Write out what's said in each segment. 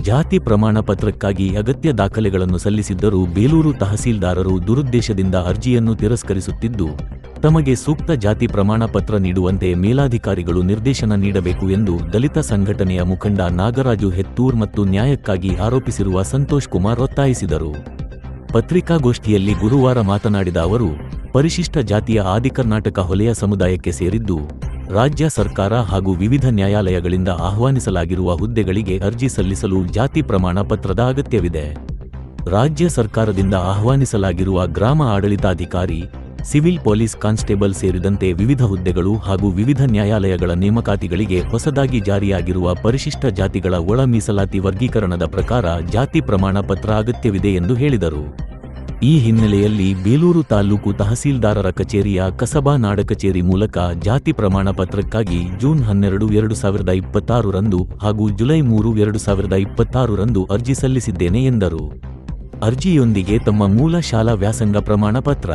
ಜಾತಿ ಪ್ರಮಾಣ ಪತ್ರಕ್ಕಾಗಿ ಅಗತ್ಯ ದಾಖಲೆಗಳನ್ನು ಸಲ್ಲಿಸಿದ್ದರೂ ಬೇಲೂರು ತಹಸೀಲ್ದಾರರು ದುರುದ್ದೇಶದಿಂದ ಅರ್ಜಿಯನ್ನು ತಿರಸ್ಕರಿಸುತ್ತಿದ್ದು, ತಮಗೆ ಸೂಕ್ತ ಜಾತಿ ಪ್ರಮಾಣ ಪತ್ರ ನೀಡುವಂತೆ ಮೇಲಾಧಿಕಾರಿಗಳು ನಿರ್ದೇಶನ ನೀಡಬೇಕು ಎಂದು ದಲಿತ ಸಂಘಟನೆಯ ಮುಖಂಡ ನಾಗರಾಜು ಹೆತ್ತೂರ್ ಮತ್ತು ನ್ಯಾಯಕ್ಕಾಗಿ ಆರೋಪಿಸಿರುವ ಸಂತೋಷ್ ಕುಮಾರ್ ಒತ್ತಾಯಿಸಿದರು. ಪತ್ರಿಕಾಗೋಷ್ಠಿಯಲ್ಲಿ ಗುರುವಾರ ಮಾತನಾಡಿದ ಅವರು, ಪರಿಶಿಷ್ಟ ಜಾತಿಯ ಆದಿಕರ್ನಾಟಕ ಹೊಲೆಯ ಸಮುದಾಯಕ್ಕೆ ಸೇರಿದ್ದು, ರಾಜ್ಯ ಸರ್ಕಾರ ಹಾಗೂ ವಿವಿಧ ನ್ಯಾಯಾಲಯಗಳಿಂದ ಆಹ್ವಾನಿಸಲಾಗಿರುವ ಹುದ್ದೆಗಳಿಗೆ ಅರ್ಜಿ ಸಲ್ಲಿಸಲು ಜಾತಿ ಪ್ರಮಾಣ ಪತ್ರದ ಅಗತ್ಯವಿದೆ. ರಾಜ್ಯ ಸರ್ಕಾರದಿಂದ ಆಹ್ವಾನಿಸಲಾಗಿರುವ ಗ್ರಾಮ ಆಡಳಿತಾಧಿಕಾರಿ, ಸಿವಿಲ್ ಪೊಲೀಸ್ ಕಾನ್ಸ್ಟೇಬಲ್ ಸೇರಿದಂತೆ ವಿವಿಧ ಹುದ್ದೆಗಳು ಹಾಗೂ ವಿವಿಧ ನ್ಯಾಯಾಲಯಗಳ ನೇಮಕಾತಿಗಳಿಗೆ ಹೊಸದಾಗಿ ಜಾರಿಯಾಗಿರುವ ಪರಿಶಿಷ್ಟ ಜಾತಿಗಳ ಒಳ ಮೀಸಲಾತಿ ವರ್ಗೀಕರಣದ ಪ್ರಕಾರ ಜಾತಿ ಪ್ರಮಾಣ ಪತ್ರ ಅಗತ್ಯವಿದೆ ಎಂದು ಹೇಳಿದರು. ಈ ಹಿನ್ನೆಲೆಯಲ್ಲಿ ಬೇಲೂರು ತಾಲೂಕು ತಹಸೀಲ್ದಾರರ ಕಚೇರಿಯ ಕಸಬಾ ನಾಡ ಕಚೇರಿ ಮೂಲಕ ಜಾತಿ ಪ್ರಮಾಣ ಪತ್ರಕ್ಕಾಗಿ ಜೂನ್ 12, 2026 ರಂದು ಹಾಗೂ ಜುಲೈ 3, 2026 ರಂದು ಅರ್ಜಿ ಸಲ್ಲಿಸಿದ್ದೇನೆ ಎಂದರು. ಅರ್ಜಿಯೊಂದಿಗೆ ತಮ್ಮ ಮೂಲ ಶಾಲಾ ವ್ಯಾಸಂಗ ಪ್ರಮಾಣ ಪತ್ರ,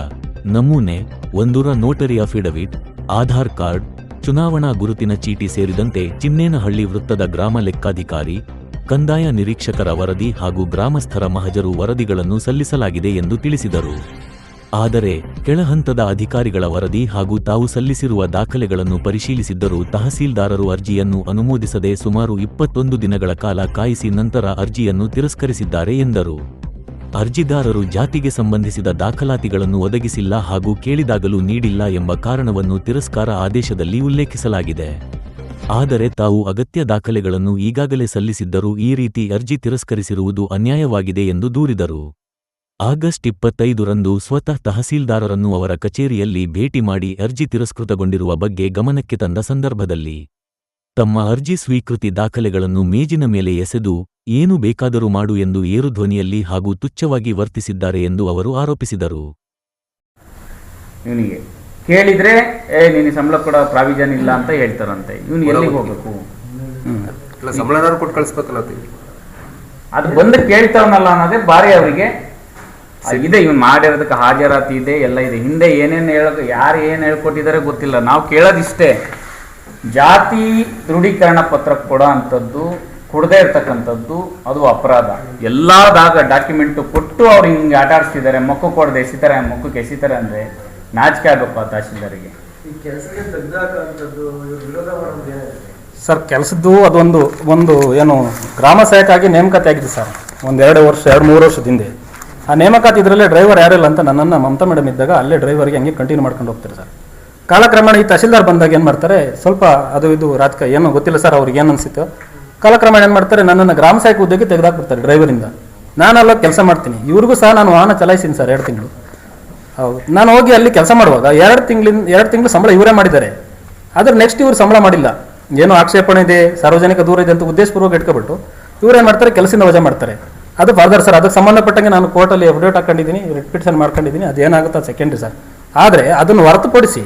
ನಮೂನೆ 1ರ ನೋಟರಿ ಅಫಿಡವಿಟ್, ಆಧಾರ್ ಕಾರ್ಡ್, ಚುನಾವಣಾ ಗುರುತಿನ ಚೀಟಿ ಸೇರಿದಂತೆ ಚಿನ್ನೇನಹಳ್ಳಿ ವೃತ್ತದ ಗ್ರಾಮ ಲೆಕ್ಕಾಧಿಕಾರಿ, ಕಂದಾಯ ನಿರೀಕ್ಷಕರ ವರದಿ ಹಾಗೂ ಗ್ರಾಮಸ್ಥರ ಮಹಜರು ವರದಿಗಳನ್ನು ಸಲ್ಲಿಸಲಾಗಿದೆ ಎಂದು ತಿಳಿಸಿದರು. ಆದರೆ ಕೆಳಹಂತದ ಅಧಿಕಾರಿಗಳ ವರದಿ ಹಾಗೂ ತಾವು ಸಲ್ಲಿಸಿರುವ ದಾಖಲೆಗಳನ್ನು ಪರಿಶೀಲಿಸಿದ್ದರೂ ತಹಸೀಲ್ದಾರರು ಅರ್ಜಿಯನ್ನು ಅನುಮೋದಿಸದೆ ಸುಮಾರು 21 ದಿನಗಳ ಕಾಲ ಕಾಯಿಸಿ ನಂತರ ಅರ್ಜಿಯನ್ನು ತಿರಸ್ಕರಿಸಿದ್ದಾರೆ ಎಂದರು. ಅರ್ಜಿದಾರರು ಜಾತಿಗೆ ಸಂಬಂಧಿಸಿದ ದಾಖಲಾತಿಗಳನ್ನು ಒದಗಿಸಿಲ್ಲ ಹಾಗೂ ಕೇಳಿದಾಗಲೂ ನೀಡಿಲ್ಲ ಎಂಬ ಕಾರಣವನ್ನು ತಿರಸ್ಕಾರ ಆದೇಶದಲ್ಲಿ ಉಲ್ಲೇಖಿಸಲಾಗಿದೆ. ಆದರೆ ತಾವು ಅಗತ್ಯ ದಾಖಲೆಗಳನ್ನು ಈಗಾಗಲೇ ಸಲ್ಲಿಸಿದ್ದರೂ ಈ ರೀತಿ ಅರ್ಜಿ ತಿರಸ್ಕರಿಸಿರುವುದು ಅನ್ಯಾಯವಾಗಿದೆ ಎಂದು ದೂರಿದರು. ಆಗಸ್ಟ್ 25 ರಂದು ಸ್ವತಃ ತಹಸೀಲ್ದಾರರನ್ನು ಅವರ ಕಚೇರಿಯಲ್ಲಿ ಭೇಟಿ ಮಾಡಿ ಅರ್ಜಿ ತಿರಸ್ಕೃತಗೊಂಡಿರುವ ಬಗ್ಗೆ ಗಮನಕ್ಕೆ ತಂದ ಸಂದರ್ಭದಲ್ಲಿ ತಮ್ಮ ಅರ್ಜಿ ಸ್ವೀಕೃತಿ ದಾಖಲೆಗಳನ್ನು ಮೇಜಿನ ಮೇಲೆ ಎಸೆದು ಏನು ಬೇಕಾದರೂ ಮಾಡು ಎಂದು ಏರು ಧ್ವನಿಯಲ್ಲಿ ಹಾಗೂ ತುಚ್ಛವಾಗಿ ವರ್ತಿಸಿದ್ದಾರೆ ಎಂದು ಅವರು ಆರೋಪಿಸಿದರು. ಇವನಿಗೆ ಕೇಳಿದ್ರೆ ನಿನ್ನ ಸಂಬಳ ಕೂಡ ಪ್ರಾವಿಷನ್ ಇಲ್ಲ ಅಂತ ಹೇಳ್ತಾರಂತೆ. ಇವನು ಎಲ್ಲಿಗೆ ಹೋಗ್ಬೇಕು? ಸಂಬಳನಾರು ಕೊಟ್ಟು ಕಳಿಸ್ಬೇಕಲ್ಲ, ಅದು ಬಂದು ಕೇಳ್ತಾವನಲ್ಲ ಅನ್ನೋದೇ ಬಾರಿ ಅವರಿಗೆ ಇದೆ. ಇವನು ಮಾಡಿರೋದಕ್ಕೆ ಹಾಜರಾತಿ ಇದೆ, ಎಲ್ಲ ಇದೆ. ಹಿಂದೆ ಏನೇನು ಯಾರು ಏನು ಹೇಳ್ಕೊಟ್ಟಿದ್ದಾರೆ ಗೊತ್ತಿಲ್ಲ. ನಾವು ಕೇಳೋದಿಷ್ಟೇ, ಜಾತಿ ದೃಢೀಕರಣ ಪತ್ರ ಕೊಡೋ ಅಂಥದ್ದು, ಕೊಡದೇ ಇರ್ತಕ್ಕಂಥದ್ದು ಅದು ಅಪರಾಧ. ಎಲ್ಲದಾಗ ಡಾಕ್ಯುಮೆಂಟು ಕೊಟ್ಟು ಅವ್ರು ಹಿಂಗೆ ಆಟ ಆಡಿಸ್ತಿದ್ದಾರೆ. ಮೊಕ್ಕಕ್ಕೆ ಕೊಡದೆ ಎಸಿತಾರೆ, ಮೊಕ್ಕಕ್ಕೆ ಎಸಿತಾರೆ ಅಂದರೆ ನಾಚಿಕೆ ಆಗಬೇಕು ಆ ತಹಸೀಲ್ದಾರಿಗೆ. ಸರ್, ಕೆಲಸದ್ದು ಅದೊಂದು ಏನು ಗ್ರಾಮ ಸಹಾಯಕಾಗಿ ನೇಮಕಾತಿ ಆಗಿದೆ ಸರ್, 2 ವರ್ಷ 2-3 ವರ್ಷದ ಹಿಂದೆ. ಆ ನೇಮಕಾತಿ ಇದರಲ್ಲೇ ಡ್ರೈವರ್ ಯಾರಿಲ್ಲ ಅಂತ ನನ್ನನ್ನು ಮಮತಾ ಮೇಡಮ್ ಇದ್ದಾಗ ಅಲ್ಲೇ ಡ್ರೈವರ್ಗೆ ಹಂಗೆ ಕಂಟಿನ್ಯೂ ಮಾಡ್ಕೊಂಡು ಹೋಗ್ತಾರೆ ಸರ್. ಕಾಲಕ್ರಮೇಣ ಈ ತಹಸೀಲ್ದಾರ್ ಬಂದಾಗ ಏನು ಮಾಡ್ತಾರೆ, ಸ್ವಲ್ಪ ಅದು ಇದು ರಾಜಕೀಯ ಏನೋ ಗೊತ್ತಿಲ್ಲ ಸರ್, ಅವ್ರಿಗೆ ಏನು ಅನಿಸುತ್ತೋ ಕಾಲಕ್ರಮೇಣ ಏನು ಮಾಡ್ತಾರೆ, ನನ್ನನ್ನು ಗ್ರಾಮ ಸಹಾಯಕ ಹುದ್ದೆಗೆ ತೆಗೆದಾಕ್ಬಿಡ್ತಾರೆ ಡ್ರೈವರಿಂದ. ನಾನೆಲ್ಲ ಕೆಲಸ ಮಾಡ್ತೀನಿ, ಇವ್ರಿಗೂ ಸಹ ನಾನು ವಾಹನ ಚಲಾಯಿಸಿನಿ ಸರ್ 2 ತಿಂಗಳು. ಹೌದು, ನಾನು ಹೋಗಿ ಅಲ್ಲಿ ಕೆಲಸ ಮಾಡುವಾಗ 2 ತಿಂಗಳು ಸಂಬಳ ಇವರೇ ಮಾಡಿದ್ದಾರೆ. ಆದರೆ ನೆಕ್ಸ್ಟ್ ಇವ್ರು ಸಂಬಳ ಮಾಡಿಲ್ಲ, ಏನೋ ಆಕ್ಷೇಪಣೆ ಇದೆ, ಸಾರ್ವಜನಿಕ ದೂರ ಇದೆ ಅಂತ ಉದ್ದೇಶಪೂರ್ವಕ ಇಟ್ಕೊಬಿಟ್ಟು ಇವ್ರೇನು ಮಾಡ್ತಾರೆ, ಕೆಲಸದಿಂದ ವಜಾ ಮಾಡ್ತಾರೆ. ಅದು ಫರ್ದರ್ ಸರ್, ಅದಕ್ಕೆ ಸಂಬಂಧಪಟ್ಟಂಗೆ ನಾನು ಕೋರ್ಟಲ್ಲಿ ಅಪ್ಡೇಟ್ ಹಾಕೊಂಡಿದ್ದೀನಿ, ರಿಪಿಟಿಷನ್ ಮಾಡ್ಕೊಂಡಿದ್ದೀನಿ. ಅದೇನಾಗುತ್ತೆ ಅದು ಸೆಕೆಂಡ್ರಿ ಸರ್. ಆದರೆ ಅದನ್ನು ಹೊರತುಪಡಿಸಿ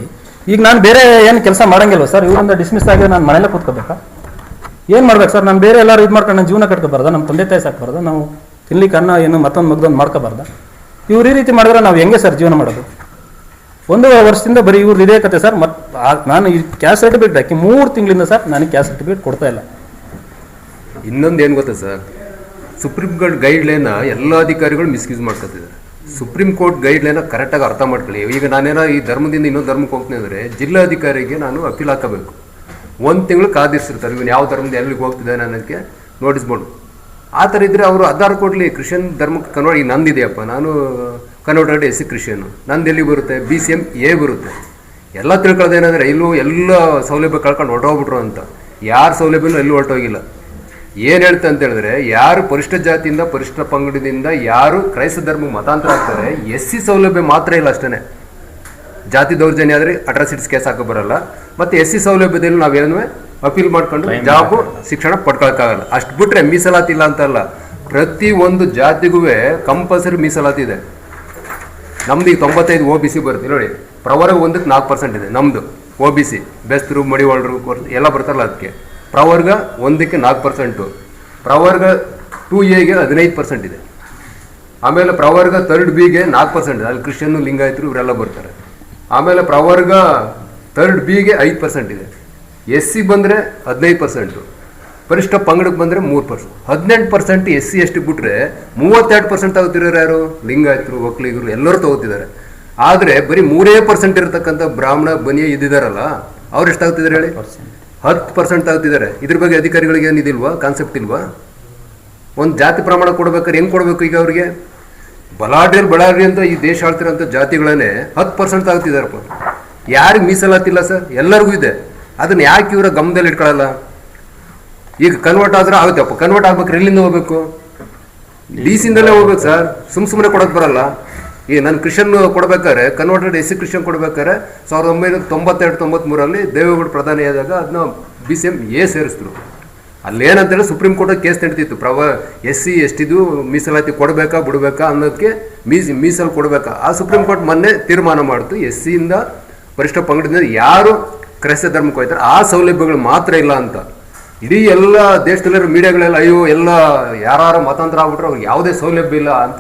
ಈಗ ನಾನು ಬೇರೆ ಏನು ಕೆಲಸ ಮಾಡಂಗಿಲ್ವ ಸರ್, ಇವರಿಂದ ಡಿಸ್ಮಿಸ್ ಆಗಿ ನಾನು ಮನೆಯಲ್ಲೇ ಕೂತ್ಕೋಬೇಕಾ? ಏನು ಮಾಡ್ಬೇಕು ಸರ್? ನಾನು ಬೇರೆ ಎಲ್ಲರೂ ಇದು ಮಾಡ್ಕೊಂಡು ನಾನು ಜೀವನ ಕಟ್ಕೋಬಾರ್ದ? ನಮ್ಮ ತಂದೆ ತಾಯಿ ಸಾಕಬಾರ್ದ? ನಾವು ತಿನ್ಲಿಕ್ಕೆ ಅನ್ನ ಏನು ಮತ್ತೊಂದು ಮಾಡ್ಕೋಬಾರ್ದ? ಇವ್ರು ಈ ರೀತಿ ಮಾಡಿದ್ರೆ ನಾವು ಹೆಂಗೆ ಸರ್ ಜೀವನ ಮಾಡೋದು? 1 ವರ್ಷದಿಂದ ಬರೀ ಇವ್ರದ್ದು ಇದೇ ಕತೆ ಸರ್. ನಾನು ಈ ಕ್ಯಾಸ್ಟ್ ಸರ್ಟಿಫಿಕೇಟ್ ಹಾಕಿ 3 ತಿಂಗಳಿಂದ ಸರ್ ನನಗೆ ಕ್ಯಾಸ್ಟ್ ಸರ್ಟಿಫಿಕೇಟ್ ಕೊಡ್ತಾ ಇಲ್ಲ. ಇನ್ನೊಂದು ಏನು ಗೊತ್ತಾ ಸರ್, ಸುಪ್ರೀಂ ಕೋರ್ಟ್ ಗೈಡ್ಲೈನ್ನ ಎಲ್ಲ ಅಧಿಕಾರಿಗಳು ಮಿಸ್ಯೂಸ್ ಮಾಡ್ಕೊತಿದ್ದಾರೆ. ಸುಪ್ರೀಂ ಕೋರ್ಟ್ ಗೈಡ್ಲೈನ ಕರೆಕ್ಟಾಗಿ ಅರ್ಥ ಮಾಡ್ಕೊಳ್ಳಿ. ಈಗ ನಾನೇನೋ ಈ ಧರ್ಮದಿಂದ ಇನ್ನೊಂದು ಧರ್ಮಕ್ಕೆ ಹೋಗ್ತೀನಿ ಅಂದರೆ ಜಿಲ್ಲಾಧಿಕಾರಿಗೆ ನಾನು ಅಪೀಲ್ ಹಾಕಬೇಕು. 1 ತಿಂಗಳು ಕಾದಿರ್ಸಿರ್ತಾರೆ, ಇವನು ಯಾವ ಧರ್ಮದಿಂದ ಎಲ್ಲಿಗೆ ಹೋಗ್ತಿದ್ದಾನೆ ಅನ್ನೋದಕ್ಕೆ ನೋಟಿಸ್ ಬೋರ್ಡು. ಆ ಥರ ಇದ್ದರೆ ಅವರು ಆಧಾರ್ ಕೊಡಲಿ, ಕ್ರಿಶ್ಚಿಯನ್ ಧರ್ಮಕ್ಕೆ ಕನ್ವರ್ಟ್. ಈಗ ನಂದಿದೆಯಪ್ಪ, ನಾನು ಕನ್ವರ್ಟೆಡ್ SC ಕ್ರಿಶ್ಚಿಯನು, ನಂದು ಎಲ್ಲಿ ಬರುತ್ತೆ, BCM A ಬರುತ್ತೆ. ಎಲ್ಲ ತಿಳ್ಕೊಳ್ಳೋದೇನಾದರೆ ಎಲ್ಲ ಸೌಲಭ್ಯ ಕಳ್ಕೊಂಡು ಹೊರಟೋಗ್ಬಿಟ್ರು ಅಂತ. ಯಾರ ಸೌಲಭ್ಯನೂ ಎಲ್ಲೂ ಹೊರಟೋಗಿಲ್ಲ. ಏನು ಹೇಳ್ತೆ ಅಂತ ಹೇಳಿದ್ರೆ, ಯಾರು ಪರಿಷ್ಠ ಜಾತಿಯಿಂದ ಪರಿಷ್ಠ ಪಂಗಡದಿಂದ ಯಾರು ಕ್ರೈಸ್ತ ಧರ್ಮಕ್ಕೆ ಮತಾಂತರ ಆಗ್ತಾರೆ, SC ಸೌಲಭ್ಯ ಮಾತ್ರ ಇಲ್ಲ ಅಷ್ಟೇ. ಜಾತಿ ದೌರ್ಜನ್ಯ ಆದರೆ ಅಟ್ರಾಸಿಟೀಸ್ ಕೇಸ್ ಹಾಕೋ ಬರಲ್ಲ. ಮತ್ತು SC ಸೌಲಭ್ಯದಲ್ಲಿ ನಾವೇನು ಅಪೀಲ್ ಮಾಡ್ಕೊಂಡು ಜಾಬು ಶಿಕ್ಷಣ ಪಡ್ಕೊಳಕ್ಕಾಗಲ್ಲ. ಅಷ್ಟು ಬಿಟ್ರೆ ಮೀಸಲಾತಿ ಇಲ್ಲ ಅಂತಲ್ಲ, ಪ್ರತಿ ಒಂದು ಜಾತಿಗೂ ಕಂಪಲ್ಸರಿ ಮೀಸಲಾತಿ ಇದೆ. ನಮ್ದು ಈಗ 95 OBC ಬರುತ್ತೆ ನೋಡಿ, ಪ್ರವರ್ಗ 1ಕ್ಕೆ 4% ಇದೆ ನಮ್ಮದು. OBC ಬೆಸ್ತರು, ಮಡಿವಾಳರು ಎಲ್ಲ ಬರ್ತಾರಲ್ಲ, ಅದಕ್ಕೆ ಪ್ರವರ್ಗ 1ಕ್ಕೆ 4%, ಪ್ರವರ್ಗ 2Aಗೆ 15% ಇದೆ. ಆಮೇಲೆ ಪ್ರವರ್ಗ 3rd Bಗೆ 4% ಇದೆ, ಅಲ್ಲಿ ಕ್ರಿಶ್ಚಿಯನ್, ಲಿಂಗಾಯತರು ಇವರೆಲ್ಲ ಬರ್ತಾರೆ. ಆಮೇಲೆ ಪ್ರವರ್ಗ 3rd Bಗೆ 5% ಇದೆ. SC ಬಂದರೆ 15%, ಪರಿಷ್ಠ ಪಂಗಡಕ್ಕೆ ಬಂದರೆ 3%. 18% SC ST ಬಿಟ್ರೆ 32% ತಗೋತಿರೋರು ಯಾರು? ಲಿಂಗಾಯತರು, ಒಕ್ಕಲಿಗರು ಎಲ್ಲರೂ ತಗೋತಿದ್ದಾರೆ. ಆದರೆ ಬರೀ 3% ಇರತಕ್ಕಂಥ ಬ್ರಾಹ್ಮಣ ಬನಿಯ ಇದ್ದಿದ್ದಾರಲ್ಲ, ಅವ್ರು ಎಷ್ಟು ತಗೋತಿದ್ದಾರೆ ಹೇಳಿ? 10% ತಗೋತಿದ್ದಾರೆ. ಇದ್ರ ಬಗ್ಗೆ ಅಧಿಕಾರಿಗಳಿಗೆ ಏನಿದಿಲ್ವಾ? ಕಾನ್ಸೆಪ್ಟ್ ಇಲ್ವಾ? ಒಂದು ಜಾತಿ ಪ್ರಮಾಣ ಕೊಡ್ಬೇಕಾದ್ರೆ ಹೆಂಗೆ ಕೊಡಬೇಕು? ಈಗ ಅವ್ರಿಗೆ ಬಳ್ಳಾರಿ ಅಂತ ಈ ದೇಶ ಆಳ್ತಿರೋಂಥ ಜಾತಿಗಳನ್ನೇ 10% ತಗೋತಿದ್ದಾರಪ್ಪ. ಯಾರಿಗೆ ಮೀಸಲಾತಿಲ್ಲ ಸರ್? ಎಲ್ಲರಿಗೂ ಇದೆ. ಅದನ್ನ ಯಾಕೆ ಇವರ ಗಮನದಲ್ಲಿ ಇಟ್ಕೊಳ್ಳಲ್ಲ? ಈಗ ಕನ್ವರ್ಟ್ ಆದ್ರೆ ಆಗುತ್ತಪ್ಪ. ಕನ್ವರ್ಟ್ ಆಗ್ಬೇಕಾದ್ರೆ ಎಲ್ಲಿಂದ ಹೋಗ್ಬೇಕು? ಡಿಸಿಯಿಂದಲೇ ಹೋಗ್ಬೇಕು ಸರ್. ಸುಮ್ಮನೆ ಕೊಡೋಕೆ ಬರಲ್ಲ. ಈ ನಾನು ಕ್ರಿಶ್ಚಿಯನ್ ಕೊಡ್ಬೇಕಾದ್ರೆ, ಕನ್ವರ್ಟೆಡ್ SC ಕ್ರಿಶ್ಚಿಯನ್ ಕೊಡ್ಬೇಕಾದ್ರೆ 1992-93 ದೇವೇಗೌಡ ಪ್ರಧಾನಿಯಾದಾಗ ಅದನ್ನ BCM A ಸೇರಿಸಿದ್ರು. ಅಲ್ಲೇನಂತೇಳಿ ಸುಪ್ರೀಂ ಕೋರ್ಟ್ ಕೇಸ್ ನಡೀತಿತ್ತು. SC ST ಮೀಸಲಾತಿ ಕೊಡಬೇಕಾ ಬಿಡಬೇಕಾ ಅನ್ನೋದಕ್ಕೆ ಮೀಸಲು ಕೊಡಬೇಕಾ. ಆ ಸುಪ್ರೀಂ ಕೋರ್ಟ್ ಮೊನ್ನೆ ತೀರ್ಮಾನ ಮಾಡಿತು, SC ಇಂದ ಪರಿಷ್ಠ ಪಂಗಡದಿಂದ ಯಾರು ಕ್ರೈಸ್ತ ಧರ್ಮಕ್ಕೆ ಹೋಗ್ತಾರೆ ಆ ಸೌಲಭ್ಯಗಳು ಮಾತ್ರ ಇಲ್ಲ ಅಂತ. ಇಡೀ ಎಲ್ಲ ದೇಶದಲ್ಲಿರೋ ಮೀಡಿಯಾಗಳೆಲ್ಲ ಅಯ್ಯೋ ಎಲ್ಲ ಯಾರು ಮತಾಂತರ ಆಗ್ಬಿಟ್ರೆ ಅವ್ರಿಗೆ ಯಾವುದೇ ಸೌಲಭ್ಯ ಇಲ್ಲ ಅಂತ